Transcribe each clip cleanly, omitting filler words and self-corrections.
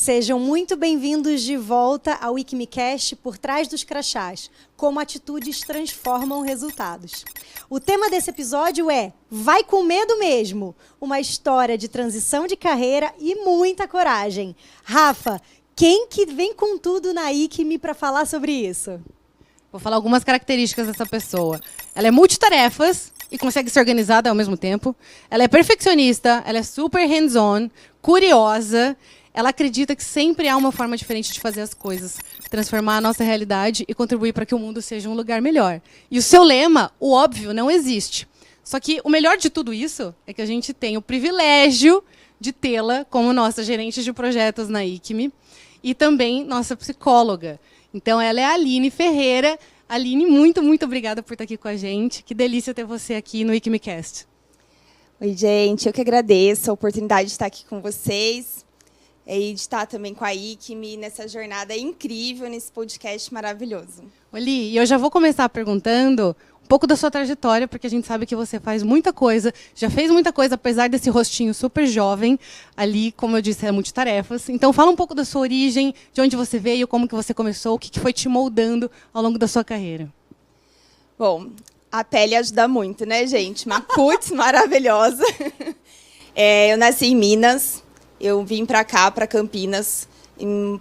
Sejam muito bem-vindos de volta ao WikiMeCast Por Trás dos Crachás, como atitudes transformam resultados. O tema desse episódio é Vai com Medo Mesmo, uma história de transição de carreira e muita coragem. Rafa, quem que vem com tudo na ICME para falar sobre isso? Vou falar algumas características dessa pessoa. Ela é multitarefas e consegue ser organizada ao mesmo tempo. Ela é perfeccionista, ela é super hands-on, curiosa. Ela acredita que sempre há uma forma diferente de fazer as coisas, transformar a nossa realidade e contribuir para que o mundo seja um lugar melhor. E o seu lema, o óbvio, não existe. Só que o melhor de tudo isso é que a gente tem o privilégio de tê-la como nossa gerente de projetos na ICME e também nossa psicóloga. Então, ela é a Aline Ferreira. Aline, muito obrigada por estar aqui com a gente. Que delícia ter você aqui no WikiMeCast. Oi, gente. Eu que agradeço a oportunidade de estar aqui com vocês e de estar também com a ICME nessa jornada incrível, nesse podcast maravilhoso. Oli, e eu já vou começar perguntando um pouco da sua trajetória, porque a gente sabe que você faz muita coisa, já fez muita coisa, apesar desse rostinho super jovem. Ali, como eu disse, é multitarefas. Então, fala um pouco da sua origem, de onde você veio, como que você começou, o que foi te moldando ao longo da sua carreira. Bom, a pele ajuda muito, né, gente? Uma putz maravilhosa. Eu nasci em Minas, eu vim para cá, para Campinas,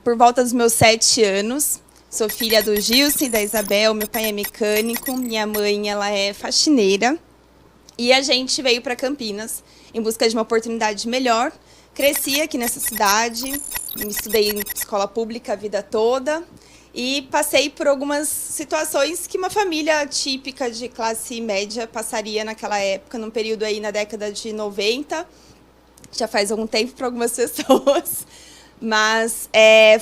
por volta dos meus 7 anos. Sou filha do Gilson e da Isabel, meu pai é mecânico, minha mãe ela é faxineira. E a gente veio para Campinas em busca de uma oportunidade melhor. Cresci aqui nessa cidade, estudei em escola pública a vida toda e passei por algumas situações que uma família típica de classe média passaria naquela época, num período aí na década de 90. Já faz algum tempo para algumas pessoas. Mas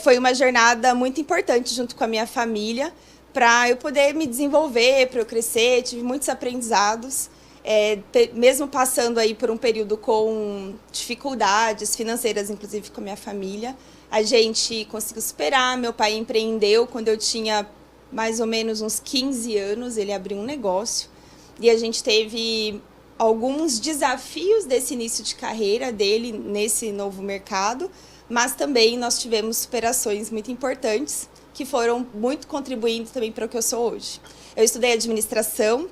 foi uma jornada muito importante junto com a minha família para eu poder me desenvolver, para eu crescer. Tive muitos aprendizados, mesmo passando aí por um período com dificuldades financeiras, inclusive com a minha família. A gente conseguiu superar. Meu pai empreendeu quando eu tinha mais ou menos uns 15 anos. Ele abriu um negócio e a gente teve alguns desafios desse início de carreira dele nesse novo mercado. Mas também nós tivemos superações muito importantes que foram muito contribuindo também para o que eu sou hoje. Eu estudei administração,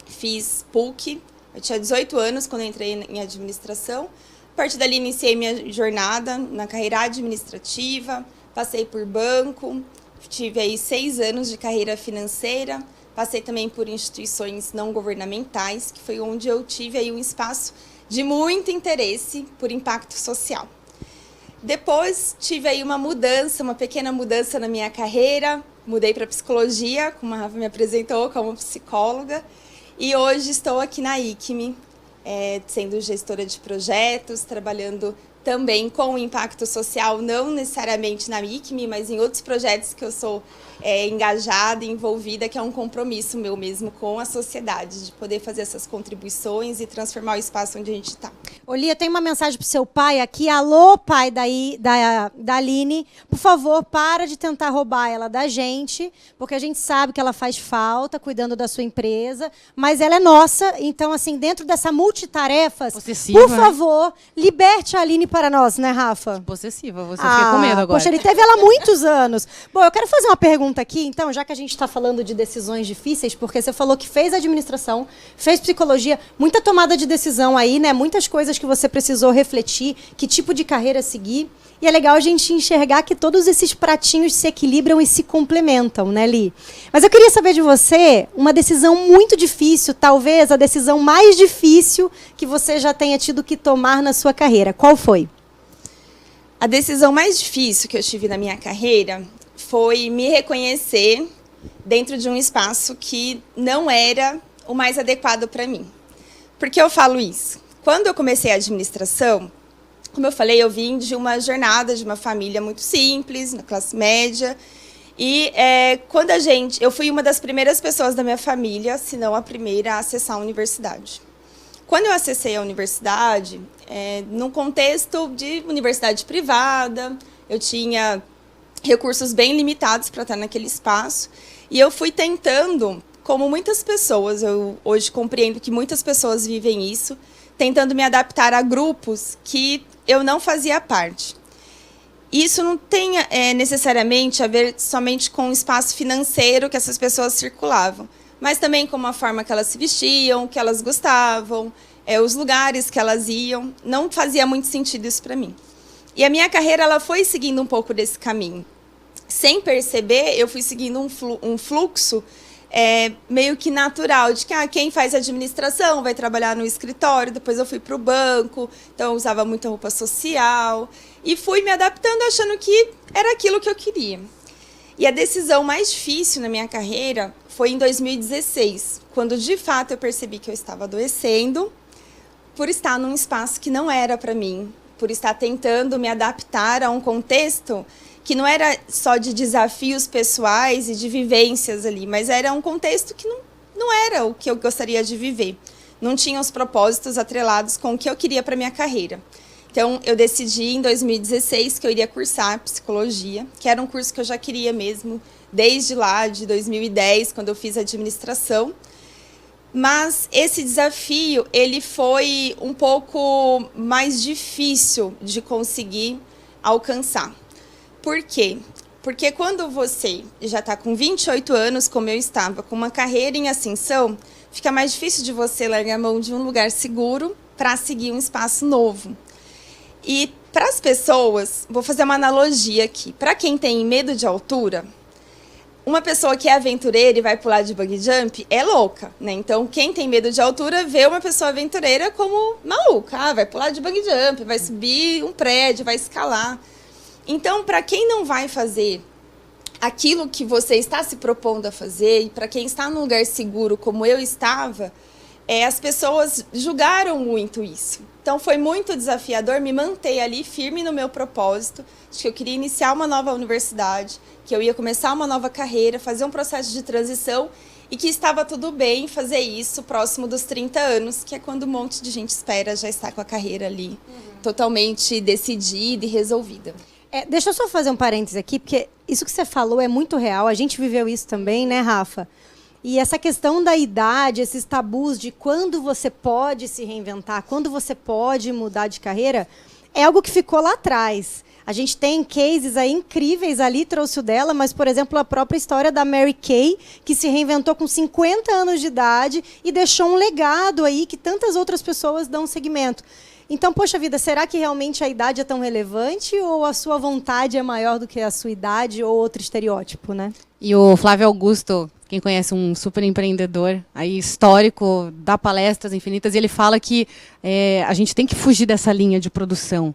fiz PUC, eu tinha 18 anos quando eu entrei em administração. A partir dali iniciei minha jornada na carreira administrativa, passei por banco, tive aí 6 anos de carreira financeira, passei também por instituições não governamentais, que foi onde eu tive aí um espaço de muito interesse por impacto social. Depois tive aí uma pequena mudança na minha carreira, mudei para psicologia, como a Rafa me apresentou, como psicóloga, e hoje estou aqui na ICME, sendo gestora de projetos, trabalhando também com o impacto social, não necessariamente na ICME, mas em outros projetos que eu sou engajada e envolvida, que é um compromisso meu mesmo com a sociedade, de poder fazer essas contribuições e transformar o espaço onde a gente está. Olia, tem uma mensagem para o seu pai aqui. Alô, pai da Aline. Por favor, para de tentar roubar ela da gente, porque a gente sabe que ela faz falta cuidando da sua empresa, mas ela é nossa. Então, assim, dentro dessa multitarefas, possessiva, por favor, liberte a Aline para nós, né, Rafa? Possessiva, você fica com medo agora. Poxa, ele teve ela há muitos anos. Bom, eu quero fazer uma pergunta aqui, então, já que a gente está falando de decisões difíceis, porque você falou que fez administração, fez psicologia, muita tomada de decisão aí, né? Muitas coisas que você precisou refletir, que tipo de carreira seguir. E é legal a gente enxergar que todos esses pratinhos se equilibram e se complementam, né, Li? Mas eu queria saber de você uma decisão muito difícil, talvez a decisão mais difícil que você já tenha tido que tomar na sua carreira. Qual foi? A decisão mais difícil que eu tive na minha carreira foi me reconhecer dentro de um espaço que não era o mais adequado para mim. Por que eu falo isso? Quando eu comecei a administração, como eu falei, eu vim de uma jornada de uma família muito simples, na classe média. E eu fui uma das primeiras pessoas da minha família, se não a primeira, a acessar a universidade. Quando eu acessei a universidade, num contexto de universidade privada, eu tinha recursos bem limitados para estar naquele espaço. E eu fui tentando, como muitas pessoas, eu hoje compreendo que muitas pessoas vivem isso, tentando me adaptar a grupos que eu não fazia parte. Isso não tem necessariamente a ver somente com o espaço financeiro que essas pessoas circulavam, mas também com a forma que elas se vestiam, que elas gostavam, os lugares que elas iam. Não fazia muito sentido isso para mim. E a minha carreira ela foi seguindo um pouco desse caminho. Sem perceber, eu fui seguindo um fluxo meio que natural, de que quem faz administração vai trabalhar no escritório, depois eu fui para o banco, então eu usava muita roupa social, e fui me adaptando achando que era aquilo que eu queria. E a decisão mais difícil na minha carreira foi em 2016, quando de fato eu percebi que eu estava adoecendo por estar num espaço que não era para mim, por estar tentando me adaptar a um contexto que não era só de desafios pessoais e de vivências ali, mas era um contexto que não era o que eu gostaria de viver. Não tinha os propósitos atrelados com o que eu queria para a minha carreira. Então, eu decidi em 2016 que eu iria cursar psicologia, que era um curso que eu já queria mesmo, desde lá de 2010, quando eu fiz administração. Mas esse desafio ele foi um pouco mais difícil de conseguir alcançar. Por quê? Porque quando você já está com 28 anos, como eu estava, com uma carreira em ascensão, fica mais difícil de você largar a mão de um lugar seguro para seguir um espaço novo. E para as pessoas, vou fazer uma analogia aqui. Para quem tem medo de altura, uma pessoa que é aventureira e vai pular de bungee jump é louca, né? Então, quem tem medo de altura vê uma pessoa aventureira como maluca. Vai pular de bungee jump, vai subir um prédio, vai escalar. Então, para quem não vai fazer aquilo que você está se propondo a fazer, e para quem está num lugar seguro como eu estava, as pessoas julgaram muito isso. Então, foi muito desafiador me manter ali firme no meu propósito, de que eu queria iniciar uma nova universidade, que eu ia começar uma nova carreira, fazer um processo de transição e que estava tudo bem fazer isso próximo dos 30 anos, que é quando um monte de gente espera já estar com a carreira ali totalmente decidida e resolvida. Deixa eu só fazer um parêntese aqui, porque isso que você falou é muito real. A gente viveu isso também, né, Rafa? E essa questão da idade, esses tabus de quando você pode se reinventar, quando você pode mudar de carreira, é algo que ficou lá atrás. A gente tem cases aí incríveis, ali trouxe o dela, mas, por exemplo, a própria história da Mary Kay, que se reinventou com 50 anos de idade e deixou um legado aí que tantas outras pessoas dão seguimento. Então, poxa vida, será que realmente a idade é tão relevante ou a sua vontade é maior do que a sua idade ou outro estereótipo, né? E o Flávio Augusto, quem conhece, um super empreendedor aí histórico, dá palestras infinitas, e ele fala que a gente tem que fugir dessa linha de produção,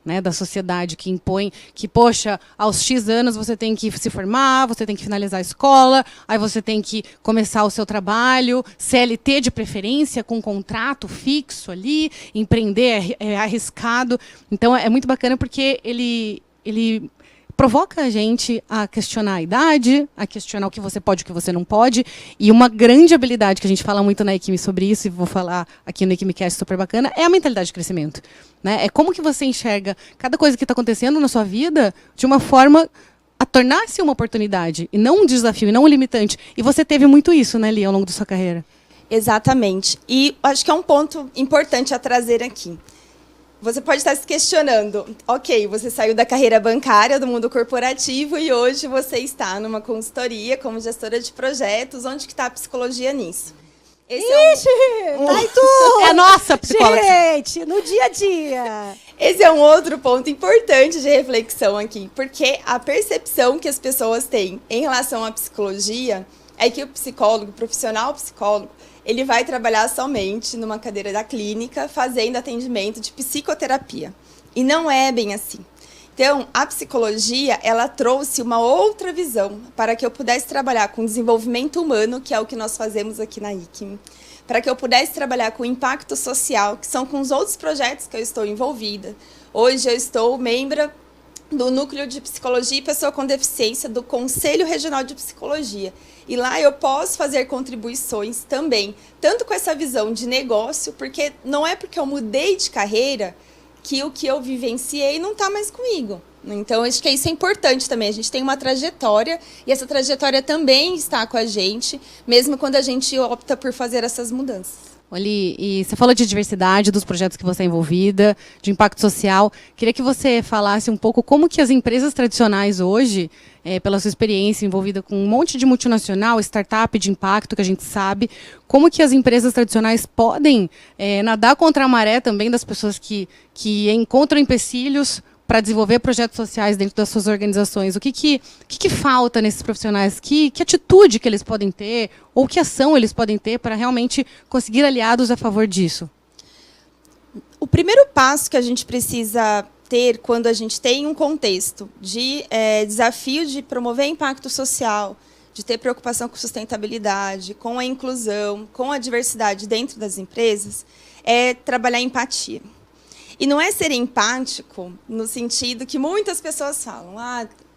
né, da sociedade que impõe que, poxa, aos X anos você tem que se formar, você tem que finalizar a escola, aí você tem que começar o seu trabalho, CLT de preferência, com um contrato fixo ali, empreender é arriscado. Então, é muito bacana porque ele provoca a gente a questionar a idade, a questionar o que você pode e o que você não pode. E uma grande habilidade que a gente fala muito na Equime sobre isso, e vou falar aqui no EquimeCast super bacana, é a mentalidade de crescimento. Né? É como que você enxerga cada coisa que está acontecendo na sua vida de uma forma a tornar-se uma oportunidade, e não um desafio, e não um limitante. E você teve muito isso, né, Li, ao longo da sua carreira. Exatamente. E acho que é um ponto importante a trazer aqui. Você pode estar se questionando, ok, você saiu da carreira bancária, do mundo corporativo, e hoje você está numa consultoria como gestora de projetos. Onde que está a psicologia nisso? Ixi, tá em tudo! É a nossa psicóloga. Gente, no dia a dia. Esse é um outro ponto importante de reflexão aqui, porque a percepção que as pessoas têm em relação à psicologia é que o psicólogo, o profissional psicólogo, ele vai trabalhar somente numa cadeira da clínica, fazendo atendimento de psicoterapia. E não é bem assim. Então, a psicologia, ela trouxe uma outra visão para que eu pudesse trabalhar com desenvolvimento humano, que é o que nós fazemos aqui na ICME, para que eu pudesse trabalhar com impacto social, que são com os outros projetos que eu estou envolvida. Hoje eu estou membro do Núcleo de Psicologia e Pessoa com Deficiência do Conselho Regional de Psicologia. E lá eu posso fazer contribuições também, tanto com essa visão de negócio, porque não é porque eu mudei de carreira que o que eu vivenciei não está mais comigo. Então, acho que isso é importante também. A gente tem uma trajetória e essa trajetória também está com a gente, mesmo quando a gente opta por fazer essas mudanças. Ali, e você falou de diversidade, dos projetos que você é envolvida, de impacto social. Queria que você falasse um pouco como que as empresas tradicionais hoje, pela sua experiência envolvida com um monte de multinacional, startup de impacto que a gente sabe, como que as empresas tradicionais podem nadar contra a maré também das pessoas que encontram empecilhos para desenvolver projetos sociais dentro das suas organizações. O que falta nesses profissionais? Que atitude que eles podem ter? Ou que ação eles podem ter para realmente conseguir aliados a favor disso? O primeiro passo que a gente precisa ter quando a gente tem um contexto de desafio de promover impacto social, de ter preocupação com sustentabilidade, com a inclusão, com a diversidade dentro das empresas, é trabalhar empatia. E não é ser empático no sentido que muitas pessoas falam,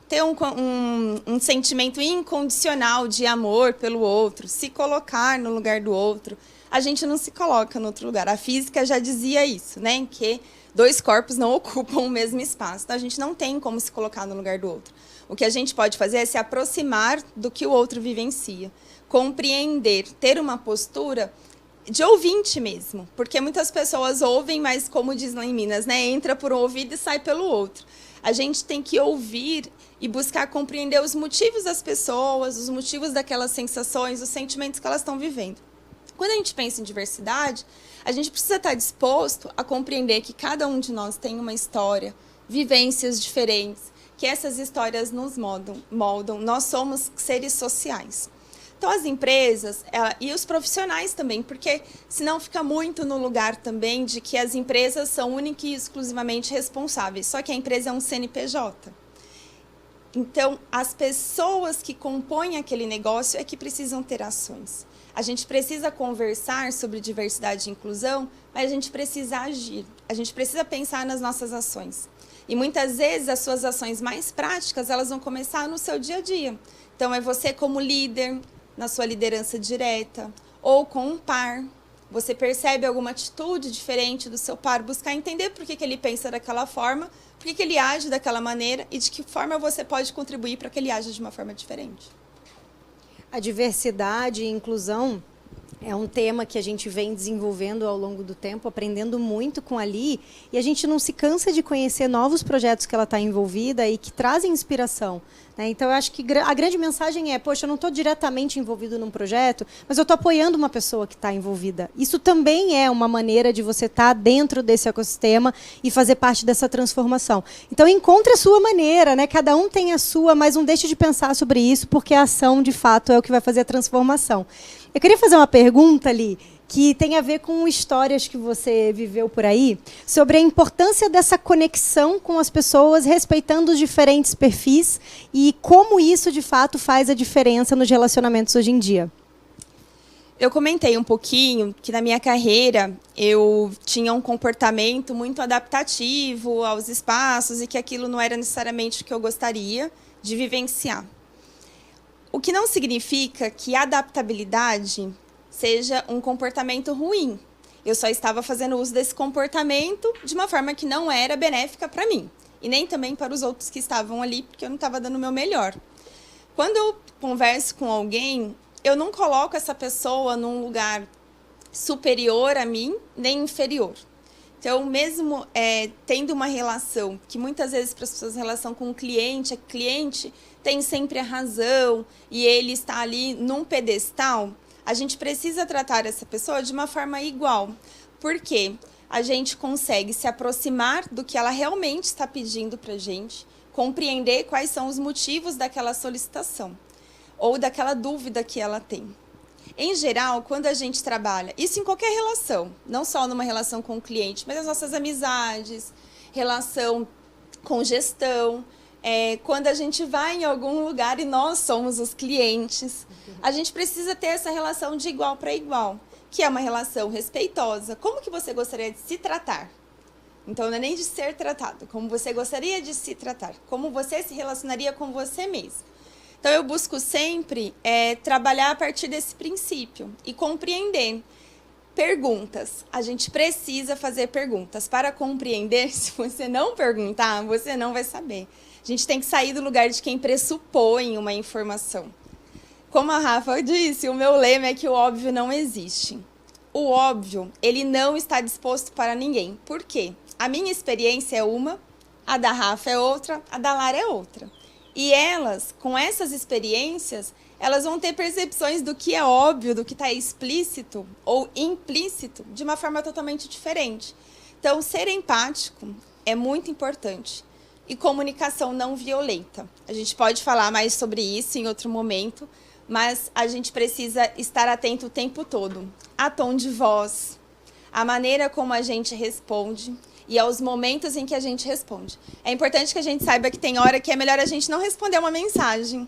ter um sentimento incondicional de amor pelo outro, se colocar no lugar do outro. A gente não se coloca no outro lugar. A física já dizia isso, né? Que 2 corpos não ocupam o mesmo espaço. Então, a gente não tem como se colocar no lugar do outro. O que a gente pode fazer é se aproximar do que o outro vivencia, compreender, ter uma postura de ouvinte mesmo, porque muitas pessoas ouvem, mas como diz lá em Minas, né, entra por um ouvido e sai pelo outro. A gente tem que ouvir e buscar compreender os motivos das pessoas, os motivos daquelas sensações, os sentimentos que elas estão vivendo. Quando a gente pensa em diversidade, a gente precisa estar disposto a compreender que cada um de nós tem uma história, vivências diferentes, que essas histórias nos moldam. Nós somos seres sociais. Então, as empresas e os profissionais também, porque senão fica muito no lugar também de que as empresas são única e exclusivamente responsáveis, só que a empresa é um CNPJ. Então, as pessoas que compõem aquele negócio é que precisam ter ações. A gente precisa conversar sobre diversidade e inclusão, mas a gente precisa agir, a gente precisa pensar nas nossas ações. E muitas vezes as suas ações mais práticas, elas vão começar no seu dia a dia. Então, é você como líder, na sua liderança direta, ou com um par. Você percebe alguma atitude diferente do seu par, buscar entender por que ele pensa daquela forma, por que ele age daquela maneira e de que forma você pode contribuir para que ele aja de uma forma diferente. A diversidade e inclusão é um tema que a gente vem desenvolvendo ao longo do tempo, aprendendo muito com a Li, e a gente não se cansa de conhecer novos projetos que ela está envolvida e que trazem inspiração. Então, eu acho que a grande mensagem é, poxa, eu não estou diretamente envolvido num projeto, mas eu estou apoiando uma pessoa que está envolvida. Isso também é uma maneira de você estar dentro desse ecossistema e fazer parte dessa transformação. Então, encontre a sua maneira, né? Cada um tem a sua, mas não deixe de pensar sobre isso, porque a ação, de fato, é o que vai fazer a transformação. Eu queria fazer uma pergunta ali, que tem a ver com histórias que você viveu por aí, sobre a importância dessa conexão com as pessoas, respeitando os diferentes perfis e como isso, de fato, faz a diferença nos relacionamentos hoje em dia. Eu comentei um pouquinho que na minha carreira eu tinha um comportamento muito adaptativo aos espaços e que aquilo não era necessariamente o que eu gostaria de vivenciar. O que não significa que a adaptabilidade seja um comportamento ruim. Eu só estava fazendo uso desse comportamento de uma forma que não era benéfica para mim. E nem também para os outros que estavam ali, porque eu não estava dando o meu melhor. Quando eu converso com alguém, eu não coloco essa pessoa num lugar superior a mim, nem inferior. Então, mesmo tendo uma relação, que muitas vezes para as pessoas, relação com o cliente, tem sempre a razão e ele está ali num pedestal, a gente precisa tratar essa pessoa de uma forma igual, porque a gente consegue se aproximar do que ela realmente está pedindo para a gente, compreender quais são os motivos daquela solicitação ou daquela dúvida que ela tem. Em geral, quando a gente trabalha, isso em qualquer relação, não só numa relação com o cliente, mas as nossas amizades, relação com gestão, quando a gente vai em algum lugar e nós somos os clientes, a gente precisa ter essa relação de igual para igual, que é uma relação respeitosa. Como que você gostaria de se tratar? Então, não é nem de ser tratado, como você gostaria de se tratar, como você se relacionaria com você mesmo. Então, eu busco sempre trabalhar a partir desse princípio e compreender. Perguntas. A gente precisa fazer perguntas. Para compreender, se você não perguntar, você não vai saber. A gente tem que sair do lugar de quem pressupõe uma informação. Como a Rafa disse, o meu lema é que o óbvio não existe. o óbvio, ele não está disposto para ninguém. Por quê? A minha experiência é uma, a da Rafa é outra, a da Lara é outra. E elas, com essas experiências, elas vão ter percepções do que é óbvio, do que está explícito ou implícito, de uma forma totalmente diferente. Então, ser empático é muito importante. E comunicação não violenta. A gente pode falar mais sobre isso em outro momento, mas a gente precisa estar atento o tempo todo. A tom de voz, a maneira como a gente responde e aos momentos em que a gente responde. É importante que a gente saiba que tem hora que é melhor a gente não responder uma mensagem.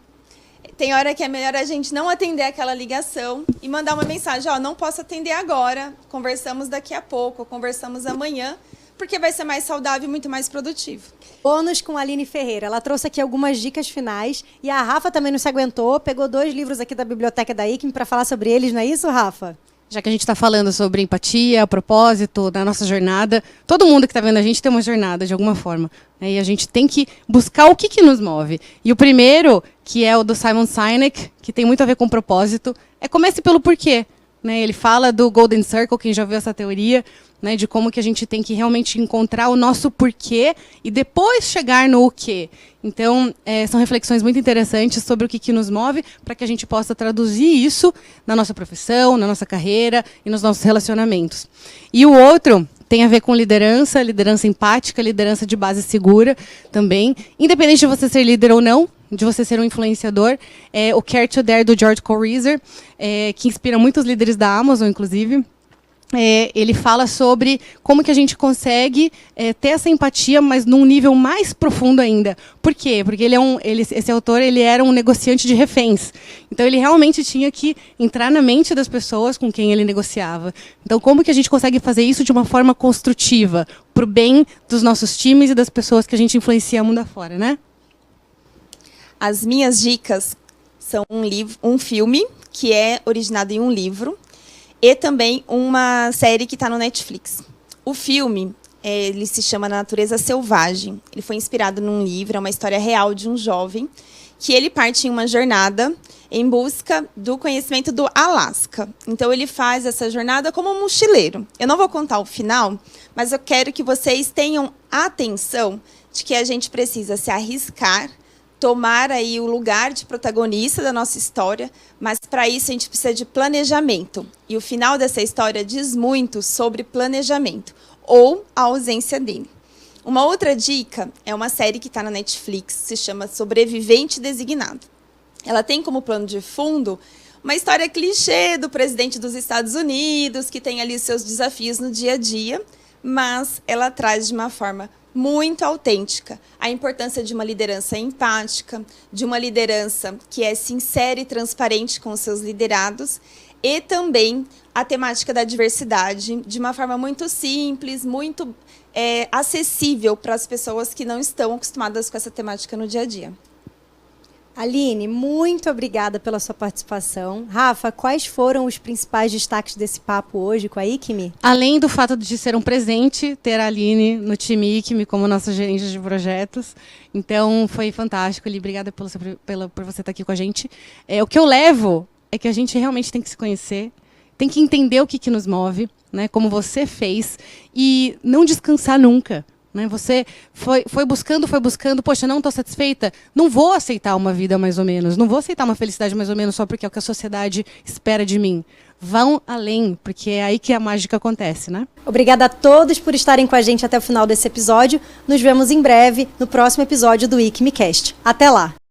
Tem hora que é melhor a gente não atender aquela ligação e mandar uma mensagem, ó, não posso atender agora, conversamos daqui a pouco, conversamos amanhã, porque vai ser mais saudável e muito mais produtivo. Bônus com a Aline Ferreira. Ela trouxe aqui algumas dicas finais e a Rafa também não se aguentou, pegou 2 livros aqui da biblioteca da ICM para falar sobre eles, não é isso, Rafa? Já que a gente está falando sobre empatia, propósito, da nossa jornada, todo mundo que está vendo a gente tem uma jornada de alguma forma, né? E a gente tem que buscar o que nos move. E o primeiro, que é o do Simon Sinek, que tem muito a ver com propósito, é comece pelo porquê. Né? Ele fala do Golden Circle, quem já viu essa teoria, né, de como que a gente tem que realmente encontrar o nosso porquê e depois chegar no o quê. Então, são reflexões muito interessantes sobre o que nos move para que a gente possa traduzir isso na nossa profissão, na nossa carreira e nos nossos relacionamentos. E o outro tem a ver com liderança, liderança empática, liderança de base segura também. Independente de você ser líder ou não, de você ser um influenciador, o Care to Dare do George Corezer, que inspira muitos líderes da Amazon, inclusive. Ele fala sobre como que a gente consegue ter essa empatia, mas num nível mais profundo ainda. Por quê? Porque esse autor ele era um negociante de reféns. Então, ele realmente tinha que entrar na mente das pessoas com quem ele negociava. Então, como que a gente consegue fazer isso de uma forma construtiva, para o bem dos nossos times e das pessoas que a gente influencia mundo afora, né? As minhas dicas são um filme que é originado em um livro, e também uma série que está no Netflix. O filme, ele se chama Natureza Selvagem. Ele foi inspirado num livro, é uma história real de um jovem, que ele parte em uma jornada em busca do conhecimento do Alasca. Então, ele faz essa jornada como um mochileiro. Eu não vou contar o final, mas eu quero que vocês tenham atenção de que a gente precisa se arriscar, tomar aí o lugar de protagonista da nossa história, mas para isso a gente precisa de planejamento. E o final dessa história diz muito sobre planejamento, ou a ausência dele. Uma outra dica é uma série que está na Netflix, se chama Sobrevivente Designado. Ela tem como plano de fundo uma história clichê do presidente dos Estados Unidos, que tem ali seus desafios no dia a dia, mas ela traz de uma forma muito autêntica a importância de uma liderança empática, de uma liderança que é sincera e transparente com os seus liderados, e também a temática da diversidade de uma forma muito simples, muito acessível para as pessoas que não estão acostumadas com essa temática no dia a dia. Aline, muito obrigada pela sua participação. Rafa, quais foram os principais destaques desse papo hoje com a ICM? Além do fato de ser um presente ter a Aline no time ICM como nossa gerente de projetos. Então, foi fantástico, Aline. Obrigada por você estar aqui com a gente. O que eu levo é que a gente realmente tem que se conhecer, tem que entender o que nos move, né, como você fez, e não descansar nunca. Né? Você foi buscando, poxa, não estou satisfeita, não vou aceitar uma vida mais ou menos, não vou aceitar uma felicidade mais ou menos só porque é o que a sociedade espera de mim. Vão além, porque é aí que a mágica acontece, né? Obrigada a todos por estarem com a gente até o final desse episódio. Nos vemos em breve no próximo episódio do ICMcast. Até lá!